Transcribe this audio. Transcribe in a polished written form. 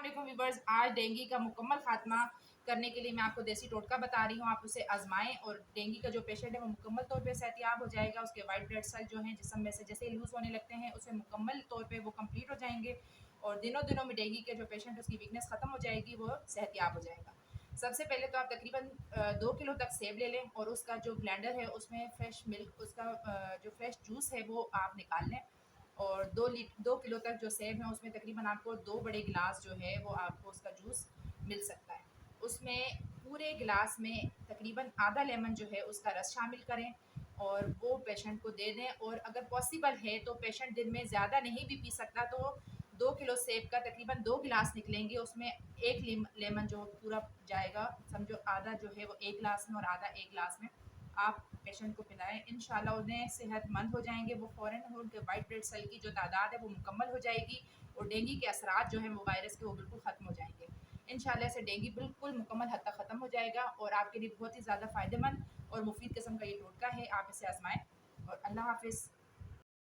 अस्सलाम वीवर्स, आज डेंगू का मुकम्मल खात्मा करने के लिए मैं आपको देसी टोटका बता रही हूँ। आप उसे आजमाएं और डेंगू का जो पेशेंट है वो मुकम्मल तौर पे सेहतियाब हो जाएगा। उसके वाइट ब्लड सेल जो हैं जिस्म में से जैसे लूज़ होने लगते हैं उसे मुकम्मल तौर पे वो कंप्लीट हो जाएंगे और दिनों दिनों में डेंगू के जो पेशेंट उसकी वीकनेस ख़त्म हो जाएगी, वो सेहतियाब हो जाएगा। सबसे पहले तो आप तकरीबन 2 किलो तक सेब ले लें और उसका जो ब्लेंडर है उसमें फ्रेश मिल्क, उसका जो फ्रेश जूस है वो आप निकाल लें और 2 किलो तक जो सेब है उसमें तकरीबन आपको 2 बड़े गिलास जो है वो आपको उसका जूस मिल सकता है। उसमें पूरे गिलास में तकरीबन आधा लेमन जो है उसका रस शामिल करें और वो पेशेंट को दे दें। और अगर पॉसिबल है तो पेशेंट दिन में ज़्यादा नहीं भी पी सकता तो 2 किलो सेब का तकरीबन 2 गिलास निकलेंगे, उसमें एक लेमन जो पूरा जाएगा, समझो आधा जो है वो एक गिलास में और आधा एक गिलास में आप पेशेंट को पिलाएं। इंशाल्लाह उन्हें सेहतमंद हो जाएंगे वो फ़ौरन, उनके वाइट ब्लड सेल की जो तादाद है वो मुकम्मल हो जाएगी और डेंगू के असरात जो हैं वो वायरस के वो बिल्कुल ख़त्म हो जाएंगे। इंशाल्लाह से डेंगू बिल्कुल मुकम्मल हद तक ख़त्म हो जाएगा और आपके लिए बहुत ही ज़्यादा फ़ायदेमंद और मुफीद किस्म का ये टोटका है। आप इसे आजमाएं और अल्लाह हाफिज़।